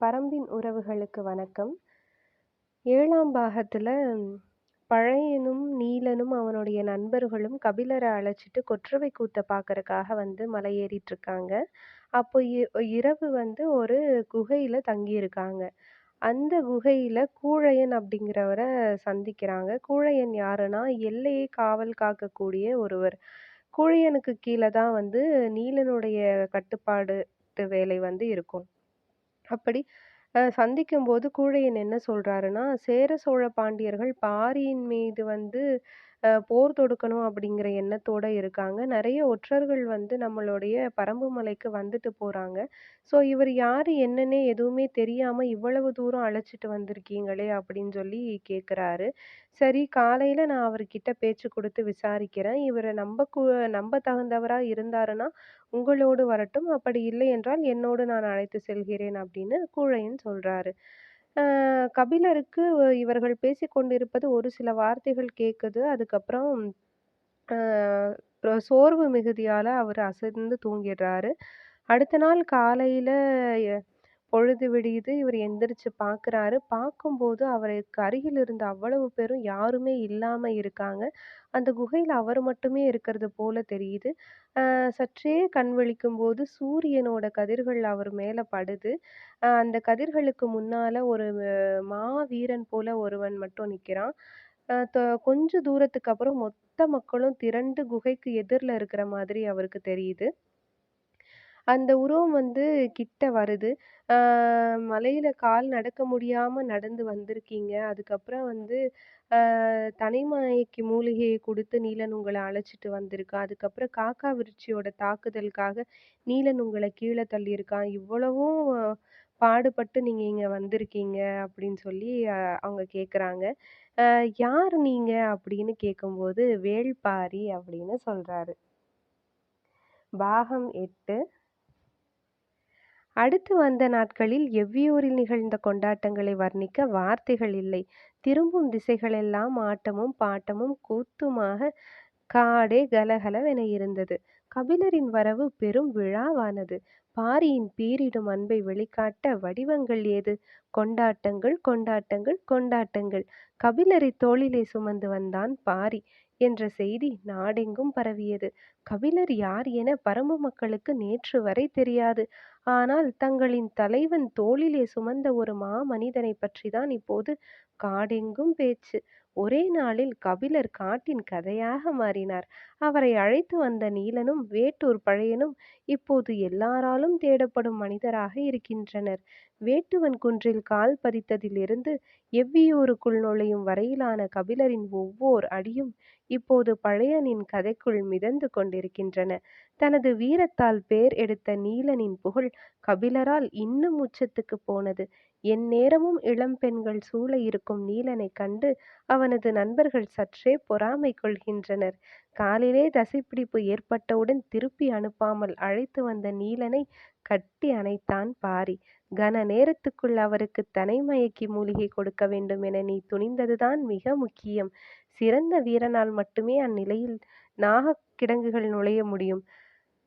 பரம்பின் உறவுகளுக்கு வணக்கம். 7ஆம் பாகத்துல பழையனும், நீலனும் அவனுடைய நண்பர்களும் கபிலர அழைச்சிட்டு கொற்றவை கூத்த பார்க்கறக்காக மலை ஏறிட்டுருக்காங்க. அப்போ இரவு ஒரு குகையில தங்கியிருக்காங்க. அந்த குகையில கூழையன் அப்படிங்கிறவர சந்திக்கிறாங்க. கூழையன் யாருன்னா, எல்லையை காவல் காக்கக்கூடிய ஒருவர். கூழையனுக்கு கீழ தான் நீலனுடைய கட்டுப்பாடு வேலை இருக்கும். அப்படி சந்திக்கும்போது கூழையன் என்ன சொல்றாருன்னா, சேர சோழ பாண்டியர்கள் பாரியின் மீது போர் தொடுக்கணும் அப்படிங்கிற எண்ணத்தோட இருக்காங்க. நெறைய ஒற்றர்கள் நம்மளுடைய பறம்பு மலைக்கு வந்துட்டு போறாங்க. ஸோ இவர் யாரு என்னன்னே எதுவுமே தெரியாம இவ்வளவு தூரம் அழைச்சிட்டு வந்திருக்கீங்களே அப்படின்னு சொல்லி கேட்குறாரு. சரி காலையில நான் அவர்கிட்ட பேச்சு குடுத்து விசாரிக்கிறேன். இவர நம்ப தகுந்தவரா இருந்தாருன்னா உங்களோடு வரட்டும். அப்படி இல்லை என்றால் என்னோடு நான் அழைத்து செல்கிறேன் அப்படின்னு கூழையன் சொல்றாரு. அ கபிலருக்கு இவர்கள் பேசிக் கொண்டிருப்பது ஒரு சில வார்த்தைகள் கேட்குது. அதுக்கப்புறம் அ சோர்வு மிகுதியால அவரு அசந்து தூங்கிடுறாரு. அடுத்த நாள் காலையில எ பொழுது விடியுது. இவரு எந்திரிச்சு பார்க்குறாரு. பார்க்கும்போது அவருக்கு அருகில் இருந்த அவ்வளவு பேரும் யாருமே இல்லாம இருக்காங்க. அந்த குகையில அவர் மட்டுமே இருக்கிறது போல தெரியுது. சற்றே கண் விழிக்கும்போது சூரியனோட கதிர்கள் அவர் மேல படுது. அந்த கதிர்களுக்கு முன்னால ஒரு மாவீரன் போல ஒருவன் மட்டும் நிக்கிறான். அ தொ கொஞ்ச தூரத்துக்கு அப்புறம் மொத்த மக்களும் திரண்டு குகைக்கு எதிர்ல இருக்கிற மாதிரி அவருக்கு தெரியுது. அந்த உருவம் கிட்ட வருது. ஆ மலையில கால் நடக்க முடியாம நடந்து வந்திருக்கீங்க. அதுக்கப்புறம் தனிமயக்கி மூலிகையை குடுத்து நீலன் உங்கள அழைச்சிட்டு வந்திருக்கான். அதுக்கப்புறம் காக்கா விருட்சியோட தாக்குதலுக்காக நீலன் உங்கள கீழ தள்ளியிருக்கான். இவ்வளவும் பாடுபட்டு நீங்க இங்க வந்திருக்கீங்க அப்படின்னு சொல்லி அவங்க கேட்குறாங்க. யார் நீங்க? அப்படின்னு கேட்கும்போது, வேள்பாரி அப்படின்னு சொல்றாரு. பாகம் 8. அடுத்து வந்த நாட்களில் எவ்வியூரில் நிகழ்ந்த கொண்டாட்டங்களை வர்ணிக்க வார்த்தைகள் இல்லை. திரும்பும் திசைகளெல்லாம் ஆட்டமும் பாட்டமும் கூத்துமாக காடே கலகலவென இருந்தது. கபிலரின் வரவு பெரும் விழாவானது. பாரியின் பீரிடும் அன்பை வெளிக்காட்ட வடிவங்கள் ஏது? கொண்டாட்டங்கள், கொண்டாட்டங்கள், கொண்டாட்டங்கள். கபிலரை தோளிலே சுமந்து வந்தான் பாரி என்ற செய்தி நாடெங்கும் பரவியது. கபிலர் யார் என பரம்பு மக்களுக்கு நேற்று வரை தெரியாது. ஆனால் தங்களின் தலைவன் தோளிலே சுமந்த ஒரு மாமனிதனைப் பற்றிதான் இப்போது காடெங்கும் பேச்சு. ஒரே நாளில் கபிலர் காட்டின் கதையாக மாறினார். அவரை அழைத்து வந்த நீலனும் வேட்டூர் பழையனும் இப்போது எல்லாராலும் தேடப்படும் மனிதராக இருக்கின்றனர். வேட்டுவன் குன்றில் கால் பதித்ததிலிருந்து எவ்வியூருக்குள் நுழையும் வரையிலான கபிலரின் ஒவ்வோர் அடியும் இப்போது பழையனின் கதைக்குள் மிதந்து கொண்டிருக்கின்றன. தனது வீரத்தால் பேர் எடுத்த நீலனின் புகழ் கபிலரால் இன்னும் உச்சத்துக்குப் போனது. எந்நேரமும் இளம் பெண்கள் சூழ இருக்கும் நீலனைக் கண்டு அவனது நண்பர்கள் சற்றே பொறாமை கொள்கின்றனர். காலிலே தசைப்பிடிப்பு ஏற்பட்டவுடன் திருப்பி அனுப்பாமல் அழைத்து வந்த நீலனை கட்டி அணைத்தான் பாரி. கன நேரத்துக்குள் அவருக்கு தனைமயக்கி மூலிகை கொடுக்க வேண்டும் என நீ துணிந்ததுதான் மிக முக்கியம். சிறந்த வீரனால் மட்டுமே அந்நிலையில் நாகக் கிடங்குகள் நுழைய முடியும்.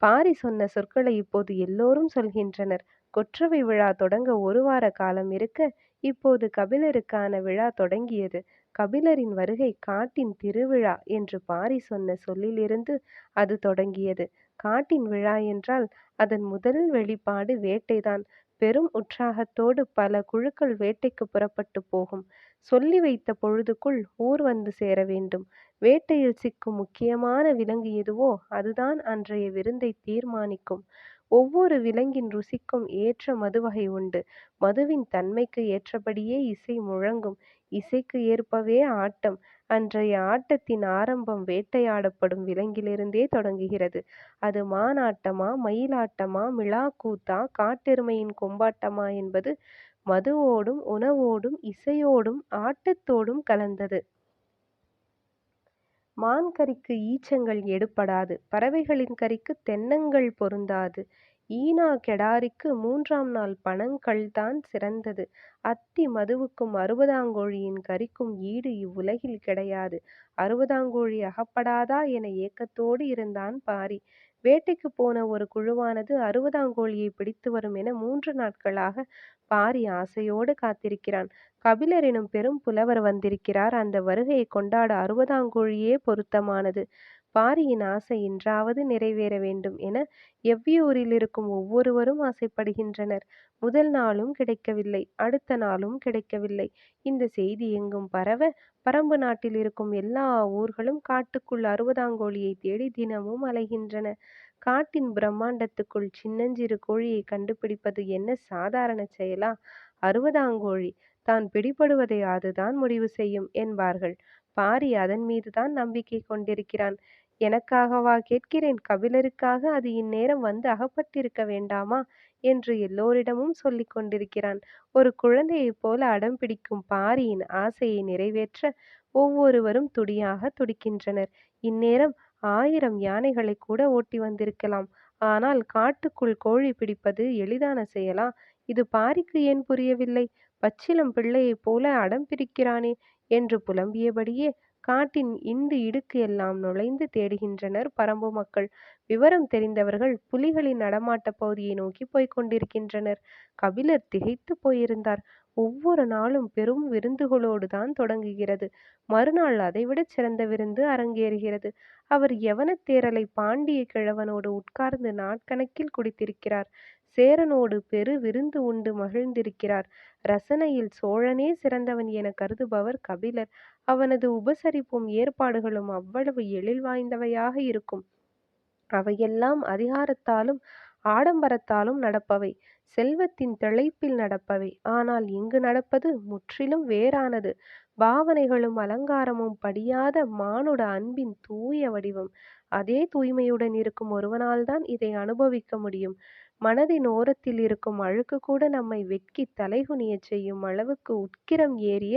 பாரி சொன்ன சொற்களை இப்போது எல்லோரும் சொல்கின்றனர். கொற்றவை விழா தொடங்க ஒரு வார காலம் இருக்க, இப்போது கபிலருக்கான விழா தொடங்கியது. கபிலரின் வருகை காட்டின் திருவிழா என்று பாரி சொன்ன சொல்லிலிருந்து அது தொடங்கியது. காட்டின் விழா என்றால் அதன் முதல் வெளிப்பாடு வேட்டைதான். பெரும் உற்சாகத்தோடு பல குழுக்கள் வேட்டைக்கு புறப்பட்டு போகும். சொல்லி வைத்த பொழுதுக்குள் ஊர் வந்து சேர வேண்டும். வேட்டையில் சிக்கும் முக்கியமான விலங்கு எதுவோ அதுதான் அன்றைய விருந்தை தீர்மானிக்கும். ஒவ்வொரு விலங்கின் ருசிக்கும் ஏற்ற மதுவகை உண்டு. மதுவின் தன்மைக்கு ஏற்றபடியே இசை முழங்கும். இசைக்கு ஏற்பவே ஆட்டம். அன்றைய ஆட்டத்தின் ஆரம்பம் வேட்டையாடப்படும் விலங்கிலிருந்தே தொடங்குகிறது. அது மானாட்டமா, மயிலாட்டமா, மிலாக்கூத்தா, காட்டெருமையின் கொம்பாட்டமா என்பது மதுவோடும், உணவோடும், இசையோடும், ஆட்டத்தோடும் கலந்தது. மான் கறிக்கு ஈச்சங்கள் எடுபடாது. பறவைகளின் கறிக்கு தென்னங்கள் பொருந்தாது. ஈனா கெடாரிக்கு 3ஆம் நாள் பனங்கள்தான் சிறந்தது. அத்தி மதுவுக்கும் அறுபதாங்கோழியின் கறிக்கும் ஈடு இவ்வுலகில் கிடையாது. அறுபதாங்கோழி அகப்படாதா என ஏக்கத்தோடு இருந்தான் பாரி. வேட்டைக்கு போன ஒரு குழுவானது 60ஆம் கோழியை பிடித்து வரும் என 3 நாட்களாக பாரி ஆசையோடு காத்திருக்கிறான். கபிலர் எனும் பெரும் புலவர் வந்திருக்கிறார். அந்த வருகையை கொண்டாட 60ஆம் கோழியே பொருத்தமானது. பாரியின் ஆசை இன்றாவது நிறைவேற வேண்டும் என எவ்வியூரில் இருக்கும் ஒவ்வொருவரும் ஆசைப்படுகின்றனர். முதல் நாளும் கிடைக்கவில்லை. அடுத்த நாளும் கிடைக்கவில்லை. இந்த செய்தி எங்கும் பரவ, பரம்பு நாட்டில் இருக்கும் எல்லா ஊர்களும் காட்டுக்குள் 60ஆம் கோழியை தேடி தினமும் அலைகின்றன. காட்டின் பிரம்மாண்டத்துக்குள் சின்னஞ்சிறு கோழியை கண்டுபிடிப்பது என்ன சாதாரண செயலா? 60ஆம் கோழி தான் பிடிபடுவதை அதுதான் முடிவு செய்யும் என்பார்கள். பாரி அதன் மீதுதான் நம்பிக்கை கொண்டிருக்கிறான். எனக்காகவா கேட்கிறேன், கபிலருக்காக அது இந்நேரம் வந்து அகப்பட்டிருக்க வேண்டாமா என்று எல்லோரிடமும் சொல்லிக் கொண்டிருக்கிறான். ஒரு குழந்தையைப் போல அடம் பிடிக்கும் பாரியின் ஆசையை நிறைவேற்ற ஒவ்வொருவரும் துடியாக துடிக்கின்றனர். இந்நேரம் 1000 யானைகளை கூட ஓட்டி வந்திருக்கலாம். ஆனால் காட்டுக்குள் கோழி பிடிப்பது எளிதான செயலா? இது பாரிக்கு ஏன் புரியவில்லை? பச்சிளம் பிள்ளையைப் போல அடம் பிடிக்கிறானே என்று புலம்பியபடியே காட்டின் இண்டு இடுக்கு எல்லாம் நுழைந்து தேடுகின்றனர் பரம்பு மக்கள். விவரம் தெரிந்தவர்கள் புலிகளின் நடமாட்ட பகுதியை நோக்கி போய்க் கொண்டிருக்கின்றனர். கபிலர் திகைத்து போயிருந்தார். ஒவ்வொரு நாளும் பெரும் விருந்துகளோடு தான் தொடங்குகிறது. மறுநாள் அதைவிட சிறந்த விருந்து அரங்கேறுகிறது. அவர் யவனத்தேரலை பாண்டிய கிழவனோடு உட்கார்ந்து நாட்கணக்கில் குடித்திருக்கிறார். சேரனோடு பெரு விருந்து உண்டு மகிழ்ந்திருக்கிறார். ரசனையில் சோழனே சிறந்தவன் என கருதுபவர் கபிலர். அவனது உபசரிப்பும் ஏற்பாடுகளும் அவ்வளவு எழில் வாய்ந்தவையாக இருக்கும். அவையெல்லாம் அதிகாரத்தாலும் ஆடம்பரத்தாலும் நடப்பவை. செல்வத்தின் திளைப்பில் நடப்பவை. ஆனால் இங்கு நடப்பது முற்றிலும் வேறானது. பாவனைகளும் அலங்காரமும் படியாத மானுட அன்பின் தூய வடிவம். அதே தூய்மையுடன் இருக்கும் ஒருவனால்தான் இதை அனுபவிக்க முடியும். மனதின் ஓரத்தில் இருக்கும் அழுக்கு கூட நம்மை வெட்கி தலைகுனியச் செய்யும் அளவுக்கு உக்கிரம் ஏறிய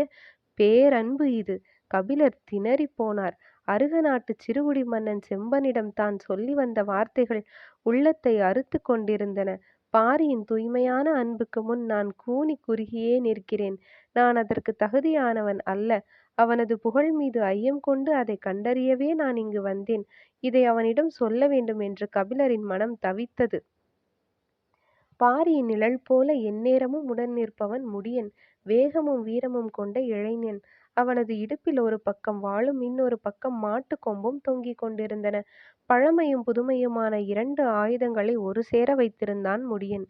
பேரன்பு இது. கபிலர் திணறிப் போனார். அருக நாட்டு சிறுகுடி மன்னன் செம்பனிடம் தான் சொல்லி வந்த வார்த்தைகள் உள்ளத்தை அறுத்துக் கொண்டிருந்தன. பாரியின் தூய்மையான அன்புக்கு முன் நான் கூனி குறுகியே நிற்கிறேன். நான் அதற்கு தகுதியானவன் அல்ல. அவனது புகழ் மீது ஐயம் கொண்டு அதை கண்டறியவே நான் இங்கு வந்தேன். இதை அவனிடம் சொல்ல வேண்டும் என்று கபிலரின் மனம் தவித்தது. பாரியின் நிழல் போல எந்நேரமும் உடன் நிற்பவன் முடியன். வேகமும் வீரமும் கொண்ட இளைஞன். அவனது இடுப்பில் ஒரு பக்கம் வாளும் இன்னொரு பக்கம் மாட்டுக் கொம்பும் தொங்கிக் கொண்டிருந்தன. பழமையும் புதுமையுமான 2 ஆயுதங்களை ஒரு சேர வைத்திருந்தான் முடியன்.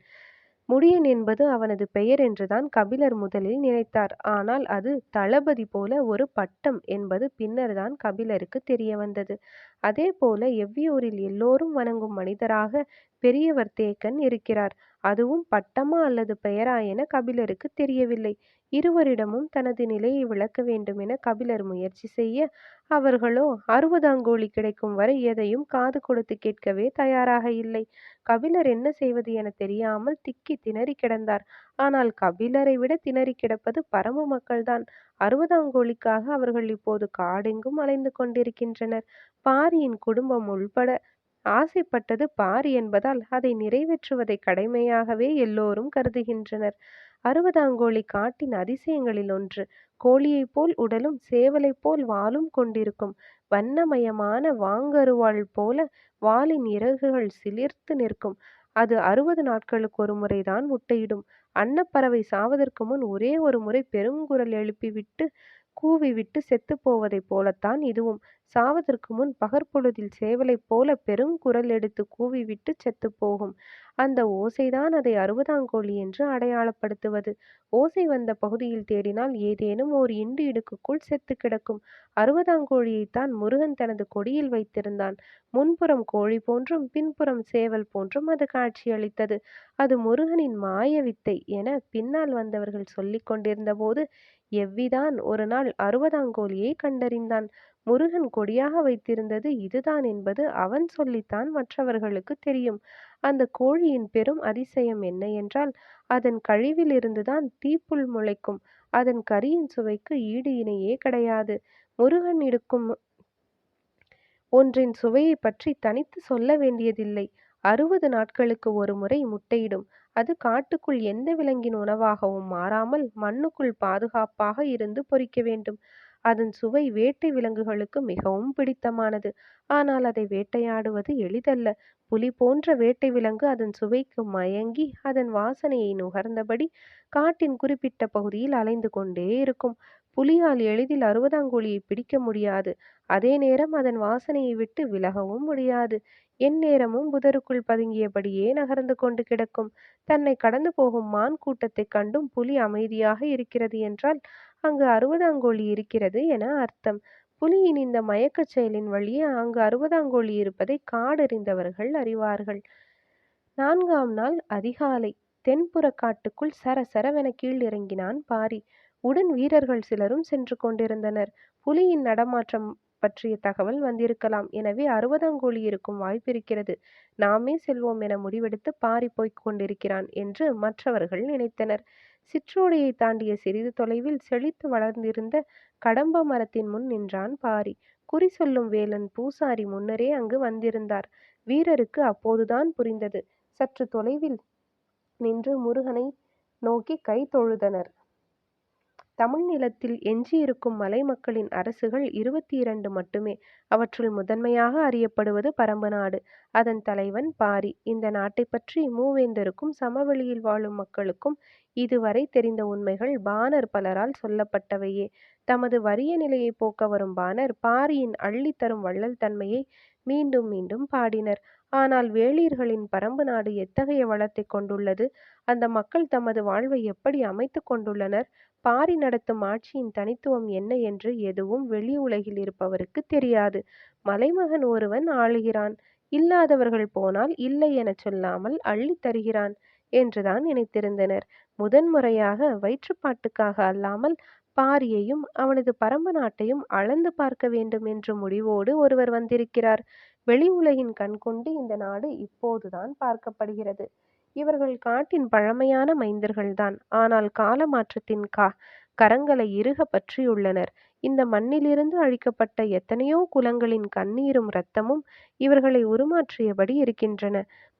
முடியன் என்பது அவனது பெயர் என்றுதான் கபிலர் முதலில் நினைத்தார். ஆனால் அது தளபதி போல ஒரு பட்டம் என்பது பின்னர்தான் கபிலருக்கு தெரிய வந்தது. அதே போல எவ்வியூரில் எல்லோரும் வணங்கும் மனிதராக பெரியவர் தேக்கன் இருக்கிறார். அதுவும் பட்டமா அல்லது பெயரா என கபிலருக்கு தெரியவில்லை. இருவரிடமும் தனது நிலையை விளக்க வேண்டும் என கபிலர் முயற்சி செய்ய, அவர்களோ 60ஆம் கோழி கிடைக்கும் வரை எதையும் காது கொடுத்து கேட்கவே தயாராக இல்லை. கபிலர் என்ன செய்வது என தெரியாமல் திக்கி திணறி கிடந்தார். ஆனால் கபிலரை விட திணறி கிடப்பது பரம்பு மக்கள்தான். 60ஆம் கோழிக்காக அவர்கள் இப்போது காடெங்கும் அலைந்து கொண்டிருக்கின்றனர். பாரியின் குடும்பம் உள்பட ஆசைப்பட்டது பாரி என்பதால் அதை நிறைவேற்றுவதை கடமையாகவே எல்லோரும் கருதுகின்றனர். 60ஆம் கோழி காட்டின் அதிசயங்களில் ஒன்று. கோழியைப் போல் உடலும் சேவலைப் போல் வாலும் கொண்டிருக்கும். வண்ணமயமான வாங்கருவாள் போல வாலின் இறகுகள் சிலிர்த்து நிற்கும். அது 60 நாட்களுக்கு ஒரு முறைதான் முட்டையிடும். அன்னப்பறவை சாவதற்கு முன் ஒரே ஒரு முறை பெருங்குரல் எழுப்பிவிட்டு கூவிவிட்டு செத்துப் போவதைப் போலத்தான் இதுவும். சாவதற்கு முன் பகற்பொழுதில் சேவலைப் போல பெருங்குரல் எடுத்து கூவிவிட்டு செத்துப் போகும். அந்த ஓசைதான் அதை 60ஆம் கோழி என்று அடையாளப்படுத்துவது. ஓசை வந்த பகுதியில் தேடினால் ஏதேனும் ஓர் இண்டு இடுக்குக்குள் செத்து கிடக்கும். 60ஆம் கோழியைத்தான் முருகன் தனது கொடியில் வைத்திருந்தான். முன்புறம் கோழி போன்றும் பின்புறம் சேவல் போன்றும் அது காட்சியளித்தது. அது முருகனின் மாய வித்தை என பின்னால் வந்தவர்கள் சொல்லிக் கொண்டிருந்த போது எவ்விதான் ஒரு நாள் 60ஆம் கோழியை கண்டறிந்தான். முருகன் கொடியாக வைத்திருந்தது இதுதான் என்பது அவன் சொல்லித்தான் மற்றவர்களுக்கு தெரியும். அந்த கோழியின் பெரும் அதிசயம் என்ன என்றால், அதன் கழிவிலிருந்துதான் தீப்புல் முளைக்கும். அதன் கரியின் சுவைக்கு ஈடு இணையே கிடையாது. முருகன் எடுக்கும் ஒன்றின் சுவையை பற்றி தனித்து சொல்ல வேண்டியதில்லை. 60 நாட்களுக்கு ஒரு முறை முட்டையிடும். அது காட்டுக்குள் எந்த விலங்கின் உணவாகவும் மாறாமல் மண்ணுக்குள் பாதுகாப்பாக இருந்து பொரிக்க வேண்டும். அதன் சுவை வேட்டை விலங்குகளுக்கு மிகவும் பிடித்தமானது. ஆனால் அதை வேட்டையாடுவது எளிதல்ல. புலி போன்ற வேட்டை விலங்கு அதன் சுவைக்கு மயங்கி அதன் வாசனையை நுகர்ந்தபடி காட்டின் குறிப்பிட்ட பகுதியில் அலைந்து கொண்டே இருக்கும். புலியால் எளிதில் அறுவதாங்கோழியை பிடிக்க முடியாது. அதே நேரம் அதன் வாசனையை விட்டு விலகவும் முடியாது. எந்நேரமும் புதருக்குள் பதுங்கியபடியே நகர்ந்து கொண்டு கிடக்கும். தன்னை கடந்து போகும் மான் கூட்டத்தைக் கண்டும் புலி அமைதியாக இருக்கிறது என்றால் அங்கு அறுவதாங்கோழி இருக்கிறது என அர்த்தம். புலியின் இந்த மயக்கச் செயலின் வழியே அங்கு அறுவதாங்கோழி இருப்பதை காடறிந்தவர்கள் அறிவார்கள். 4ஆம் நாள் அதிகாலை தென்புறக் காட்டுக்குள் சரசரவென கீழ் இறங்கினான் பாரி. உடன் வீரர்கள் சிலரும் சென்று கொண்டிருந்தனர். புலியின் நடமாட்டம் பற்றிய தகவல் வந்திருக்கலாம். எனவே அறுவதாங்கோழி இருக்கும் வாய்ப்பிருக்கிறது. நாமே செல்வோம் என முடிவெடுத்து பாரி போய்க் கொண்டிருக்கிறான் என்று மற்றவர்கள் நினைத்தனர். சிற்றோடையை தாண்டிய சிறிது தொலைவில் செழித்து வளர்ந்திருந்த கடம்ப மரத்தின் முன் நின்றான் பாரி. குறி சொல்லும் வேலன் பூசாரி முன்னரே அங்கு வந்திருந்தார். வீரருக்கு அப்போதுதான் புரிந்தது. சற்று தொலைவில் நின்று முருகனை நோக்கி கை தொழுதனர். தமிழ் நிலத்தில் எஞ்சியிருக்கும் மலை மக்களின் அரசுகள் 22 மட்டுமே. அவற்றுள் முதன்மையாக அறியப்படுவது பரம்பு நாடு. அதன் தலைவன் பாரி. இந்த நாட்டைப் பற்றி மூவேந்தருக்கும் சமவெளியில் வாழும் மக்களுக்கும் இதுவரை தெரிந்த உண்மைகள் பாணர் பலரால் சொல்லப்பட்டவையே. தமது வறிய நிலையை போக்க வரும் பாணர் பாரியின் அள்ளித்தரும் வள்ளல் தன்மையை மீண்டும் மீண்டும் பாடினர். ஆனால் வேளிர்களின் பரம்பு நாடு எத்தகைய வளத்தை கொண்டுள்ளது? அந்த மக்கள் தமது வாழ்வை எப்படி அமைத்து கொண்டுள்ளனர்? பாரி நடத்தும் ஆட்சியின் தனித்துவம் என்ன என்று எதுவும் வெளி உலகில் இருப்பவருக்கு தெரியாது. மலைமகன் ஒருவன் ஆளுகிறான். இல்லாதவர்கள் போனால் இல்லை எனச் சொல்லாமல் அள்ளித் தருகிறான் என்றுதான் நினைத்திருந்தனர். முதன்முறையாக வயிற்றுப்பாட்டுக்காக அல்லாமல் பாரியையும் அவனது பரம்பு நாட்டையும் அளந்து பார்க்க வேண்டும் என்ற முடிவோடு ஒருவர் வந்திருக்கிறார். வெளி உலகின் கண்கொண்டு இந்த நாடு இப்போதுதான் பார்க்கப்படுகிறது. இவர்கள் காட்டின் பழமையான மைந்தர்கள்தான். ஆனால் கால மாற்றத்தின் கரங்களை இறுக பற்றியுள்ளனர். இந்த மண்ணிலிருந்து அழிக்கப்பட்ட எத்தனையோ குலங்களின் கண்ணீரும் இரத்தமும் இவர்களை உருமாற்றியபடி இருக்கின்றன.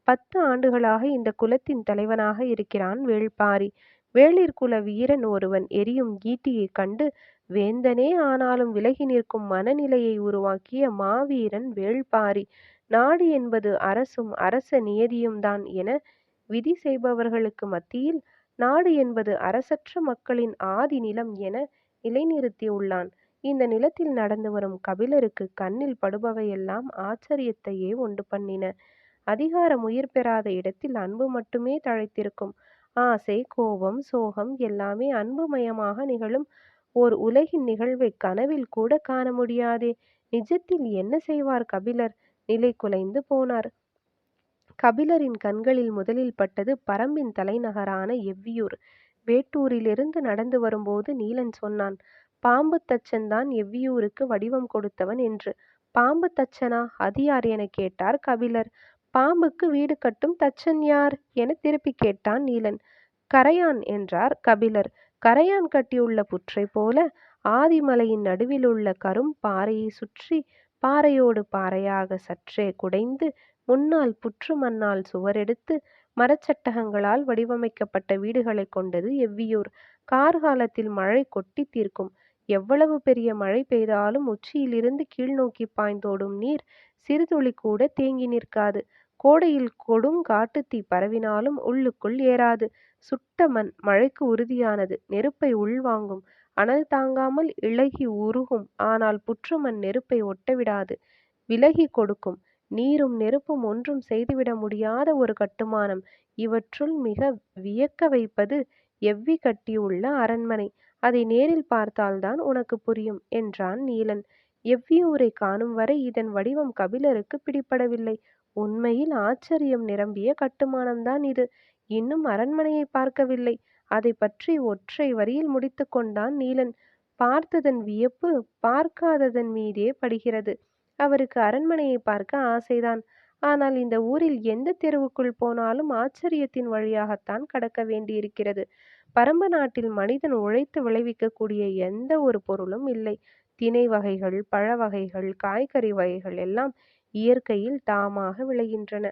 10 ஆண்டுகளாக இந்த குலத்தின் தலைவனாக இருக்கிறான் வேள்பாரி. வேளிர் குல வீரன் ஒருவன் எரியும் ஈட்டியைக் கண்டு வேந்தனே ஆனாலும் விலகி நிற்கும் மனநிலையை உருவாக்கிய மாவீரன் வேள்பாரி. நாடு என்பது அரசும் அரச நியதியும்தான் என விதி செய்பவர்களுக்கு மத்தியில் நாடு என்பது அரசற்ற மக்களின் ஆதி நிலம் என நிலைநிறுத்தியுள்ளான். இந்த நிலத்தில் நடந்து வரும் கபிலருக்கு கண்ணில் படுபவையெல்லாம் ஆச்சரியத்தையே உண்டு பண்ணின. அதிகாரம் உயிர் பெறாத இடத்தில் அன்பு மட்டுமே தழைத்திருக்கும். ஆசை, கோபம், சோகம் எல்லாமே அன்புமயமாக நிகழும் ஓர் உலகின் நிகழ்வை கனவில் கூட காண முடியாதே. நிஜத்தில் என்ன செய்வார் கபிலர்? நிலை குலைந்து போனார். கபிலரின் கண்களில் முதலில் பட்டது பரம்பின் தலைநகரான எவ்வியூர். வேட்டூரிலிருந்து நடந்து வரும்போது நீலன் சொன்னான், பாம்பு தச்சன்தான் எவ்வியூருக்கு வடிவம் கொடுத்தவன் என்று. பாம்பு தச்சனா? அது யார் என கேட்டார் கபிலர். பாம்புக்கு வீடு கட்டும் தச்சன் யார் என திருப்பி கேட்டான் நீலன். கரையான் என்றார் கபிலர். கரையான் கட்டியுள்ள புற்றை போல ஆதிமலையின் நடுவிலுள்ள கரும் பாறையை சுற்றி பாறையோடு பாறையாக சற்றே குடைந்து முன்னால் புற்று மண்ணால் சுவரெடுத்து மரச்சட்டகங்களால் வடிவமைக்கப்பட்ட வீடுகளை கொண்டது எவ்வியூர். கார்காலத்தில் மழை கொட்டி தீர்க்கும். எவ்வளவு பெரிய மழை பெய்தாலும் உச்சியிலிருந்து கீழ்நோக்கி பாய்ந்தோடும் நீர் சிறுதுளி கூட தேங்கி நிற்காது. கோடையில் கொடுங்காட்டுத்தீ பரவினாலும் உள்ளுக்குள் ஏறாது. சுட்ட மண் மழைக்கு உறுதியானது. நெருப்பை உள்வாங்கும். அனல் தாங்காமல் இளகி உருகும். ஆனால் புற்றுமண் நெருப்பை ஒட்டவிடாது, விலகி கொடுக்கும். நீரும் நெருப்பும் ஒன்றும் செய்துவிட முடியாத ஒரு கட்டுமானம். இவற்றுள் மிக வியக்க வைப்பது எவ்வி கட்டியுள்ள அரண்மனை. அதை நேரில் பார்த்தால்தான் உனக்கு புரியும் என்றான் நீலன். எவ்வியூரை காணும் வரை இதன் வடிவம் கபிலருக்கு பிடிபடவில்லை. உண்மையில் ஆச்சரியம் நிரம்பிய கட்டுமானம்தான் இது. இன்னும் அரண்மனையை பார்க்கவில்லை. அதை பற்றி ஒற்றை வரியில் முடித்து கொண்டான் நீலன். பார்த்ததன் வியப்பு பார்க்காததன் மீதே படுகிறது. அவருக்கு அரண்மனையை பார்க்க ஆசைதான். ஆனால் இந்த ஊரில் எந்த தெருவுக்குள் போனாலும் ஆச்சரியத்தின் வழியாகத்தான் கடக்க வேண்டியிருக்கிறது. பரம்பு நாட்டில் மனிதன் உழைத்து விளைவிக்கக்கூடிய எந்த ஒரு பொருளும் இல்லை. திணை வகைகள், பழ வகைகள், காய்கறி வகைகள் எல்லாம் இயற்கையில் தாமாக விளைகின்றன.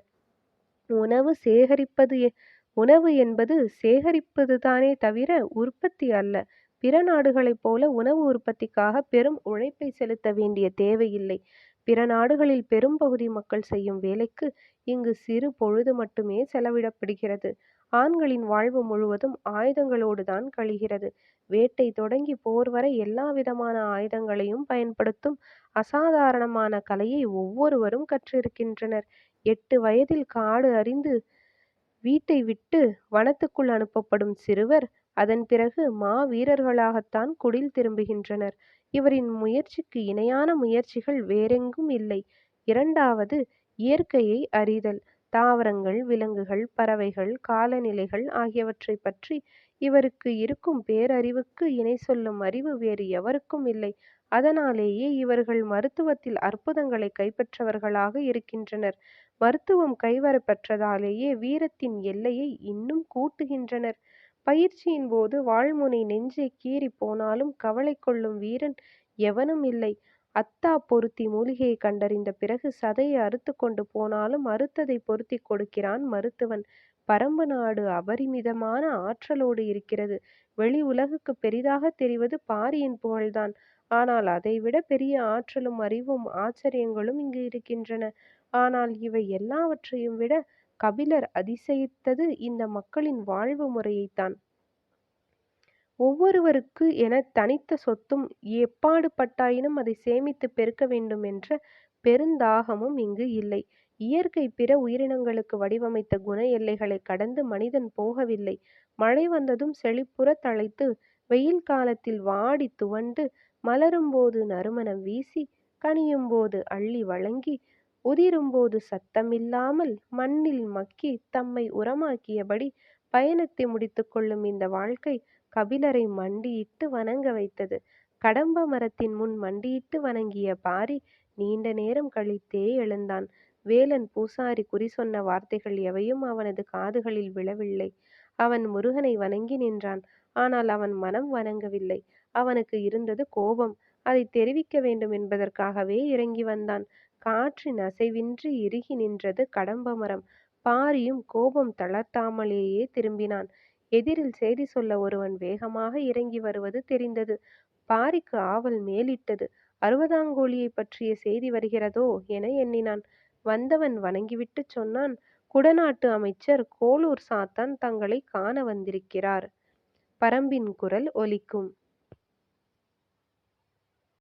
உணவு என்பது சேகரிப்பதுதானே தவிர உற்பத்தி அல்ல. பிற நாடுகளைப் போல உணவு உற்பத்திக்காக பெரும் உழைப்பை செலுத்த வேண்டிய தேவையில்லை. பிற நாடுகளில் பெரும்பகுதி மக்கள் செய்யும் வேலைக்கு இங்கு சிறு பொழுது மட்டுமே செலவிடப்படுகிறது. ஆண்களின் வாழ்வு முழுவதும் ஆயுதங்களோடு தான் கழிகிறது. வேட்டை தொடங்கி போர் வரை எல்லா விதமான ஆயுதங்களையும் பயன்படுத்தும் அசாதாரணமான கலையை ஒவ்வொருவரும் கற்றிருக்கின்றனர். 8 வயதில் காடு அறிந்து வீட்டை விட்டு வனத்துக்குள் அனுப்பப்படும் சிறுவர் அதன் பிறகு மாவீரர்களாகத்தான் குடில் திரும்புகின்றனர். இவரின் முயற்சிக்கு இணையான முயற்சிகள் வேறெங்கும் இல்லை. இரண்டாவது, இயற்கையை அறிதல். தாவரங்கள், விலங்குகள், பறவைகள், காலநிலைகள் ஆகியவற்றைப் பற்றி இவருக்கு இருக்கும் பேரறிவுக்கு இணை சொல்லும் அறிவு வேறு எவருக்கும் இல்லை. அதனாலேயே இவர்கள் மருத்துவத்தில் அற்புதங்களை கைப்பற்றவர்களாக இருக்கின்றனர். மருத்துவம் கைவரப்பெற்றதாலேயே வீரத்தின் எல்லையை இன்னும் கூட்டுகின்றனர். பயிற்சியின் போது வாழ்முனை நெஞ்சை கீறிப் போனாலும் கவலை கொள்ளும் வீரன் எவனும் இல்லை. அத்தா பொருத்தி மூலிகையை கண்டறிந்த பிறகு சதையை அறுத்துக் கொண்டு போனாலும் அறுத்ததை பொருத்திக் கொடுக்கிறான் மருத்துவன். பரம்பு நாடு அபரிமிதமான ஆற்றலோடு இருக்கிறது. வெளி உலகுக்கு பெரிதாக தெரிவது பாரியின் புகழ்தான். ஆனால் அதைவிட பெரிய ஆற்றலும் அறிவும் ஆச்சரியங்களும் இங்கு இருக்கின்றன. ஆனால் இவை எல்லாவற்றையும் விட கபிலர் அதிசயித்தது இந்த மக்களின் வாழ்வு முறையைத்தான். ஒவ்வொருவருக்கு என தனித்த சொத்தும் எப்பாடுபட்டாயினும் அதை சேமித்து பெருக்க வேண்டும் என்ற பெருந்தாகமும் இங்கு இல்லை. இயற்கை பிற உயிரினங்களுக்கு வடிவமைத்த குண எல்லைகளை கடந்து மனிதன் போகவில்லை. மழை வந்ததும் செழிப்புற தழைத்து வெயில் காலத்தில் வாடி துவண்டு மலரும்போது நறுமணம் வீசி கனியும்போது அள்ளி வழங்கி உதிரும்போது சத்தமில்லாமல் மண்ணில் மக்கி தம்மை உரமாக்கியபடி பயணத்தை முடித்துக் கொள்ளும் இந்த வாழ்க்கை கபிலரை மண்டியிட்டு வணங்க வைத்தது. கடம்ப மரத்தின் முன் மண்டியிட்டு வணங்கிய பாரி நீண்ட நேரம் கழித்தே எழுந்தான். வேலன் பூசாரி குறி சொன்ன வார்த்தைகள் எவையும் அவனது காதுகளில் விழவில்லை. அவன் முருகனை வணங்கி நின்றான். ஆனால் அவன் மனம் வணங்கவில்லை. அவனுக்கு இருந்தது கோபம். அதை தெரிவிக்க வேண்டும் என்பதற்காகவே இறங்கி வந்தான். காற்றின் அசைவின்றி இறுகி நின்றது கடம்ப மரம். பாரியும் கோபம் தளர்த்தாமலேயே திரும்பினான். எதிரில் செய்தி சொல்ல ஒருவன் வேகமாக இறங்கி வருவது தெரிந்தது. பாரிக்கு ஆவல் மேலிட்டது. அறுபதாங்கோழியை பற்றிய செய்தி வருகிறதோ என எண்ணினான். வந்தவன் வணங்கிவிட்டுச் சொன்னான், குடநாட்டு அமைச்சர் கோளூர் சாத்தான் தங்களை காண வந்திருக்கிறார். பரம்பின் குரல் ஒலிக்கும்.